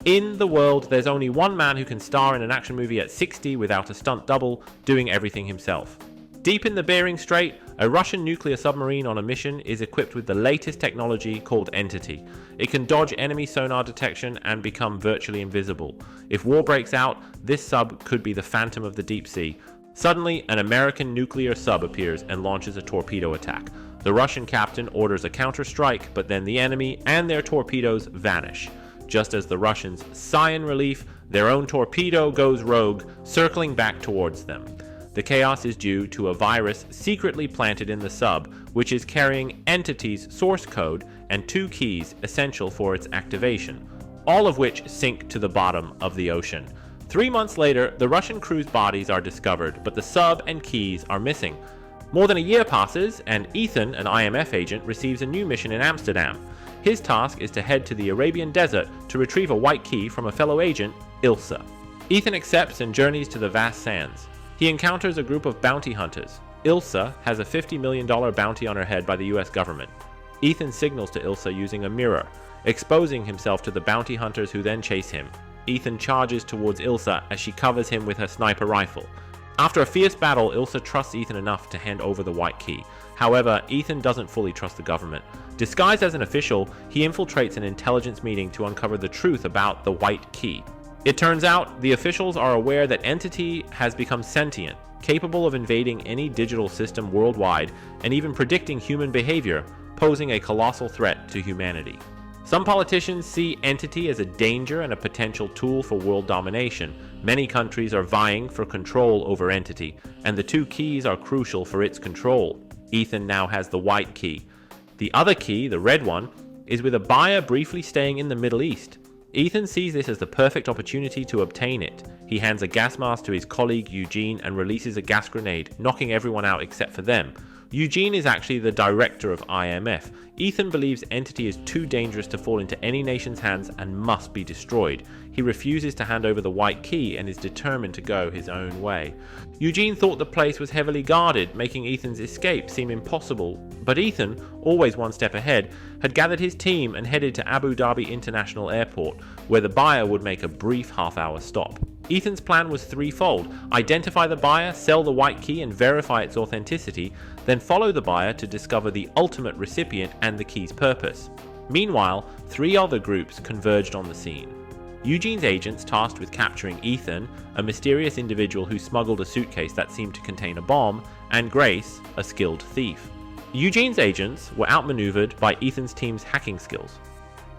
In the world, there's only one man who can star in an action movie at 60 without a stunt double, doing everything himself. Deep in the Bering Strait, a Russian nuclear submarine on a mission is equipped with the latest technology called Entity. It can dodge enemy sonar detection and become virtually invisible. If war breaks out, this sub could be the Phantom of the Deep Sea. Suddenly, an American nuclear sub appears and launches a torpedo attack. The Russian captain orders a counter-strike, but then the enemy and their torpedoes vanish. Just as the Russians sigh in relief, their own torpedo goes rogue, circling back towards them. The chaos is due to a virus secretly planted in the sub, which is carrying Entity's source code and 2 keys essential for its activation, all of which sink to the bottom of the ocean. 3 months later, the Russian crew's bodies are discovered, but the sub and keys are missing. More than a year passes, and Ethan, an IMF agent, receives a new mission in Amsterdam. His task is to head to the Arabian desert to retrieve a white key from a fellow agent, Ilsa. Ethan accepts and journeys to the vast sands. He encounters a group of bounty hunters. Ilsa has a $50 million bounty on her head by the US government. Ethan signals to Ilsa using a mirror, exposing himself to the bounty hunters who then chase him. Ethan charges towards Ilsa as she covers him with her sniper rifle. After a fierce battle, Ilsa trusts Ethan enough to hand over the white key. However, Ethan doesn't fully trust the government. Disguised as an official, he infiltrates an intelligence meeting to uncover the truth about the white key. It turns out the officials are aware that Entity has become sentient, capable of invading any digital system worldwide and even predicting human behavior, posing a colossal threat to humanity. Some politicians see Entity as a danger and a potential tool for world domination. Many countries are vying for control over Entity, and the 2 keys are crucial for its control. Ethan now has the white key. The other key, the red one, is with a buyer briefly staying in the Middle East. Ethan sees this as the perfect opportunity to obtain it. He hands a gas mask to his colleague Eugene and releases a gas grenade, knocking everyone out except for them. Eugene is actually the director of IMF. Ethan believes Entity is too dangerous to fall into any nation's hands and must be destroyed. He refuses to hand over the white key and is determined to go his own way. Eugene thought the place was heavily guarded, making Ethan's escape seem impossible. But Ethan, always one step ahead, had gathered his team and headed to Abu Dhabi International Airport, where the buyer would make a brief half-hour stop. Ethan's plan was threefold: identify the buyer, sell the white key and verify its authenticity, then follow the buyer to discover the ultimate recipient and the key's purpose. Meanwhile, 3 other groups converged on the scene. Eugene's agents tasked with capturing Ethan, a mysterious individual who smuggled a suitcase that seemed to contain a bomb, and Grace, a skilled thief. Eugene's agents were outmaneuvered by Ethan's team's hacking skills.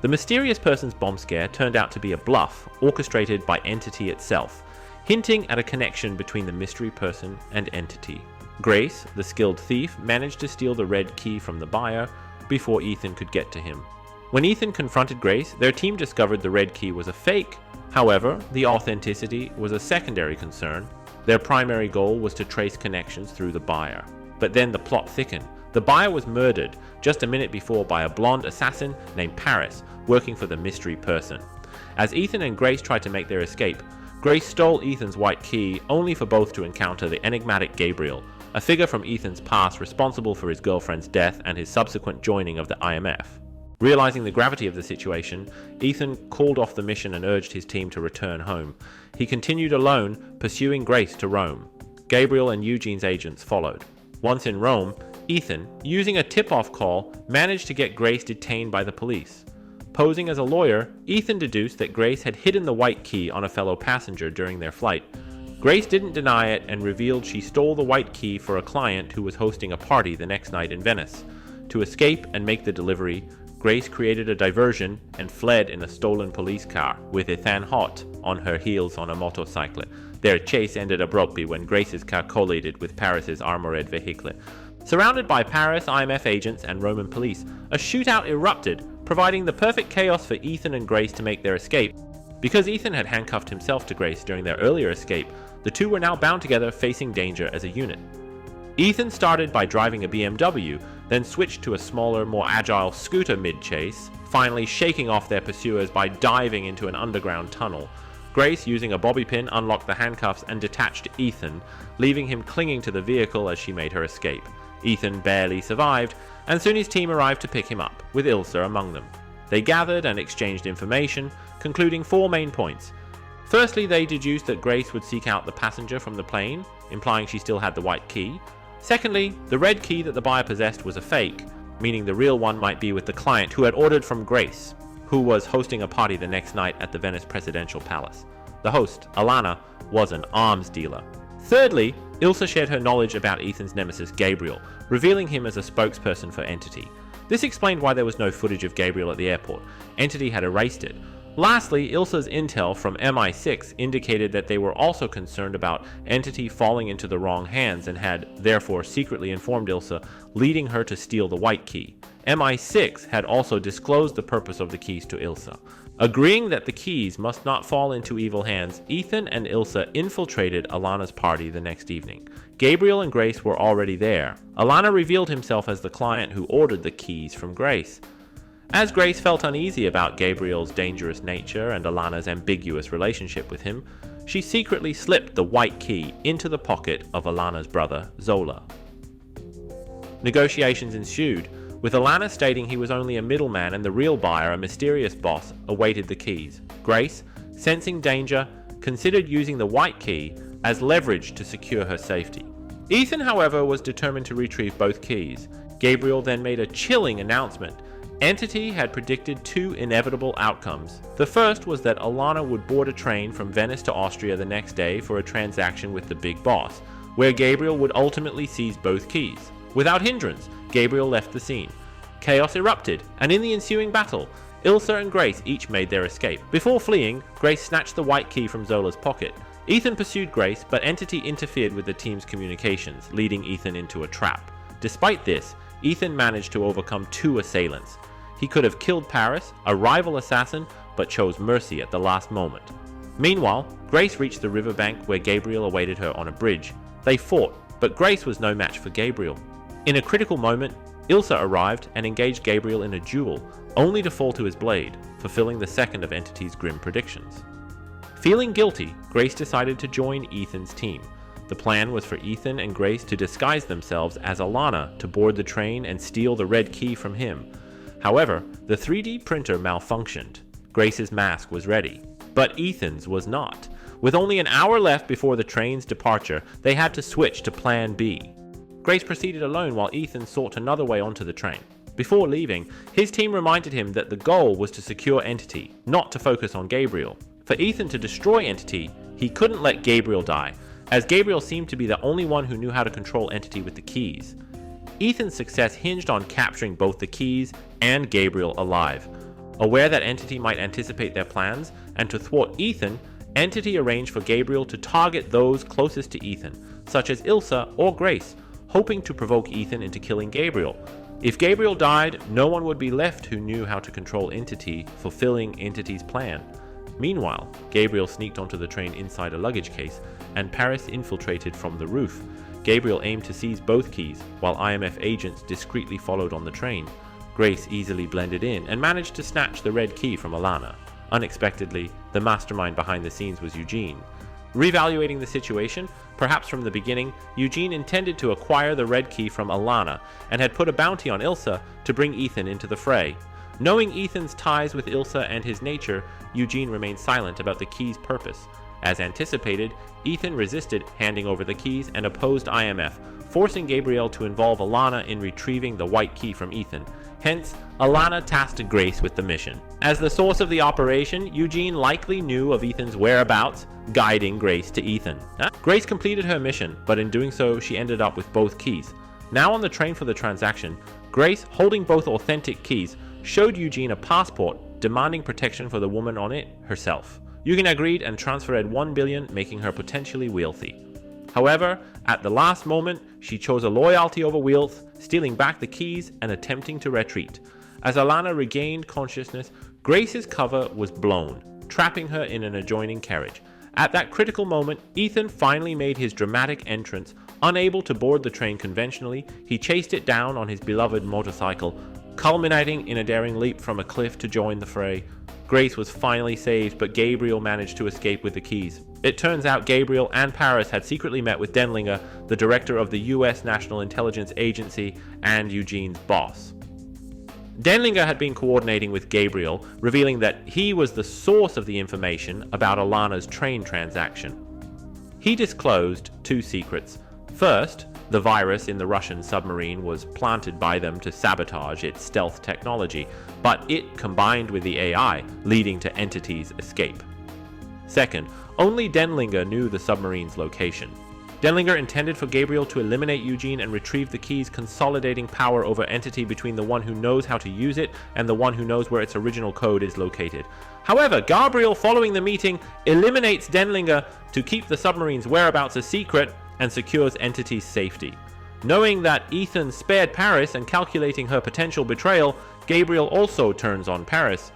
The mysterious person's bomb scare turned out to be a bluff orchestrated by Entity itself, hinting at a connection between the mystery person and Entity. Grace, the skilled thief, managed to steal the red key from the buyer before Ethan could get to him. When Ethan confronted Grace, their team discovered the red key was a fake. However, the authenticity was a secondary concern. Their primary goal was to trace connections through the buyer. But then the plot thickened. The buyer was murdered just a minute before by a blonde assassin named Paris, working for the mystery person. As Ethan and Grace tried to make their escape, Grace stole Ethan's white key, only for both to encounter the enigmatic Gabriel, a figure from Ethan's past responsible for his girlfriend's death and his subsequent joining of the IMF. Realizing the gravity of the situation, Ethan called off the mission and urged his team to return home. He continued alone, pursuing Grace to Rome. Gabriel and Eugene's agents followed. Once in Rome, Ethan, using a tip-off call, managed to get Grace detained by the police. Posing as a lawyer, Ethan deduced that Grace had hidden the white key on a fellow passenger during their flight. Grace didn't deny it and revealed she stole the white key for a client who was hosting a party the next night in Venice. To escape and make the delivery, Grace created a diversion and fled in a stolen police car, with Ethan hot on her heels on a motorcycle. Their chase ended abruptly when Grace's car collided with Paris's armored vehicle. Surrounded by Paris, IMF agents, and Roman police, a shootout erupted, providing the perfect chaos for Ethan and Grace to make their escape. Because Ethan had handcuffed himself to Grace during their earlier escape, the two were now bound together, facing danger as a unit. Ethan started by driving a BMW, then switched to a smaller, more agile scooter mid-chase, finally shaking off their pursuers by diving into an underground tunnel. Grace, using a bobby pin, unlocked the handcuffs and detached Ethan, leaving him clinging to the vehicle as she made her escape. Ethan barely survived, and soon his team arrived to pick him up, with Ilsa among them. They gathered and exchanged information, concluding 4 main points. Firstly, they deduced that Grace would seek out the passenger from the plane, implying she still had the white key. Secondly, the red key that the buyer possessed was a fake, meaning the real one might be with the client who had ordered from Grace, who was hosting a party the next night at the Venice Presidential Palace. The host, Alana, was an arms dealer. Thirdly, Ilsa shared her knowledge about Ethan's nemesis Gabriel, revealing him as a spokesperson for Entity. This explained why there was no footage of Gabriel at the airport. Entity had erased it. Lastly, Ilsa's intel from MI6 indicated that they were also concerned about Entity falling into the wrong hands and had therefore secretly informed Ilsa, leading her to steal the white key. MI6 had also disclosed the purpose of the keys to Ilsa. Agreeing that the keys must not fall into evil hands, Ethan and Ilsa infiltrated Alana's party the next evening. Gabriel and Grace were already there. Alana revealed himself as the client who ordered the keys from Grace. As Grace felt uneasy about Gabriel's dangerous nature and Alana's ambiguous relationship with him, she secretly slipped the white key into the pocket of Alana's brother, Zola. Negotiations ensued, with Alana stating he was only a middleman and the real buyer, a mysterious boss, awaited the keys. Grace, sensing danger, considered using the white key as leverage to secure her safety. Ethan, however, was determined to retrieve both keys. Gabriel then made a chilling announcement. Entity had predicted 2 inevitable outcomes. The first was that Alana would board a train from Venice to Austria the next day for a transaction with the big boss, where Gabriel would ultimately seize both keys. Without hindrance, Gabriel left the scene. Chaos erupted, and in the ensuing battle, Ilsa and Grace each made their escape. Before fleeing, Grace snatched the white key from Zola's pocket. Ethan pursued Grace, but Entity interfered with the team's communications, leading Ethan into a trap. Despite this, Ethan managed to overcome 2 assailants. He could have killed Paris, a rival assassin, but chose mercy at the last moment. Meanwhile, Grace reached the riverbank where Gabriel awaited her on a bridge. They fought, but Grace was no match for Gabriel. In a critical moment, Ilsa arrived and engaged Gabriel in a duel, only to fall to his blade, fulfilling the second of Entity's grim predictions. Feeling guilty, Grace decided to join Ethan's team. The plan was for Ethan and Grace to disguise themselves as Alana to board the train and steal the red key from him. However, the 3D printer malfunctioned. Grace's mask was ready, but Ethan's was not. With only an hour left before the train's departure, they had to switch to Plan B. Grace proceeded alone while Ethan sought another way onto the train. Before leaving, his team reminded him that the goal was to secure Entity, not to focus on Gabriel. For Ethan to destroy Entity, he couldn't let Gabriel die, as Gabriel seemed to be the only one who knew how to control Entity with the keys. Ethan's success hinged on capturing both the keys and Gabriel alive. Aware that Entity might anticipate their plans, and to thwart Ethan, Entity arranged for Gabriel to target those closest to Ethan, such as Ilsa or Grace, hoping to provoke Ethan into killing Gabriel. If Gabriel died, no one would be left who knew how to control Entity, fulfilling Entity's plan. Meanwhile, Gabriel sneaked onto the train inside a luggage case, and Paris infiltrated from the roof. Gabriel aimed to seize both keys, while IMF agents discreetly followed on the train. Grace easily blended in and managed to snatch the red key from Alana. Unexpectedly, the mastermind behind the scenes was Eugene. Reevaluating the situation, perhaps from the beginning, Eugene intended to acquire the red key from Alana and had put a bounty on Ilsa to bring Ethan into the fray. Knowing Ethan's ties with Ilsa and his nature, Eugene remained silent about the key's purpose. As anticipated, Ethan resisted handing over the keys and opposed IMF, forcing Gabriel to involve Alana in retrieving the white key from Ethan. Hence, Alana tasked Grace with the mission. As the source of the operation, Eugene likely knew of Ethan's whereabouts, guiding Grace to Ethan. Grace completed her mission, but in doing so, she ended up with both keys. Now on the train for the transaction, Grace, holding both authentic keys, showed Eugene a passport demanding protection for the woman on it herself. Eugene agreed and transferred 1 billion, making her potentially wealthy. However, at the last moment, she chose a loyalty over wealth, stealing back the keys and attempting to retreat. As Alana regained consciousness, Grace's cover was blown, trapping her in an adjoining carriage. At that critical moment, Ethan finally made his dramatic entrance. Unable to board the train conventionally, he chased it down on his beloved motorcycle, culminating in a daring leap from a cliff to join the fray. Grace was finally saved, but Gabriel managed to escape with the keys. It turns out Gabriel and Paris had secretly met with Denlinger, the director of the US National Intelligence Agency and Eugene's boss. Denlinger had been coordinating with Gabriel, revealing that he was the source of the information about Alana's train transaction. He disclosed two secrets. First, the virus in the Russian submarine was planted by them to sabotage its stealth technology, but it combined with the AI, leading to Entity's escape. Second, only Denlinger knew the submarine's location. Denlinger intended for Gabriel to eliminate Eugene and retrieve the keys, consolidating power over Entity between the one who knows how to use it and the one who knows where its original code is located. However, Gabriel, following the meeting, eliminates Denlinger to keep the submarine's whereabouts a secret and secures Entity's safety. Knowing that Ethan spared Paris and calculating her potential betrayal, Gabriel also turns on Paris.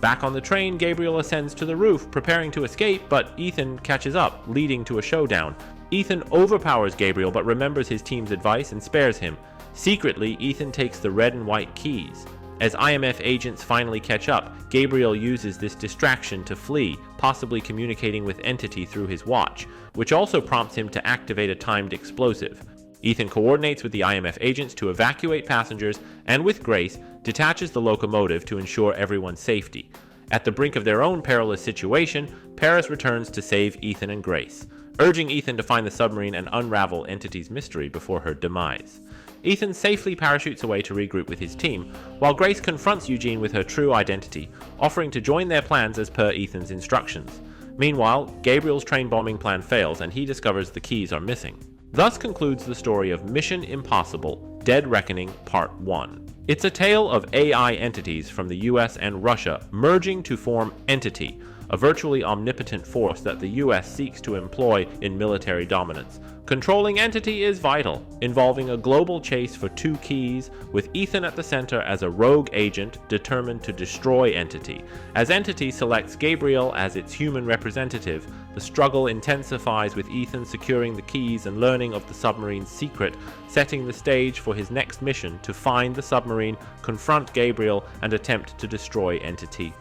Back on the train, Gabriel ascends to the roof, preparing to escape, but Ethan catches up, leading to a showdown. Ethan overpowers Gabriel but remembers his team's advice and spares him. Secretly, Ethan takes the red and white keys. As IMF agents finally catch up, Gabriel uses this distraction to flee, possibly communicating with Entity through his watch, which also prompts him to activate a timed explosive. Ethan coordinates with the IMF agents to evacuate passengers and, with Grace, detaches the locomotive to ensure everyone's safety. At the brink of their own perilous situation, Paris returns to save Ethan and Grace, urging Ethan to find the submarine and unravel Entity's mystery before her demise. Ethan safely parachutes away to regroup with his team, while Grace confronts Eugene with her true identity, offering to join their plans as per Ethan's instructions. Meanwhile, Gabriel's train bombing plan fails and he discovers the keys are missing. Thus concludes the story of Mission Impossible: Dead Reckoning Part 1. It's a tale of AI entities from the US and Russia merging to form Entity, a virtually omnipotent force that the US seeks to employ in military dominance. Controlling Entity is vital, involving a global chase for two keys, with Ethan at the center as a rogue agent determined to destroy Entity. As Entity selects Gabriel as its human representative, the struggle intensifies with Ethan securing the keys and learning of the submarine's secret, setting the stage for his next mission to find the submarine, confront Gabriel, and attempt to destroy Entity.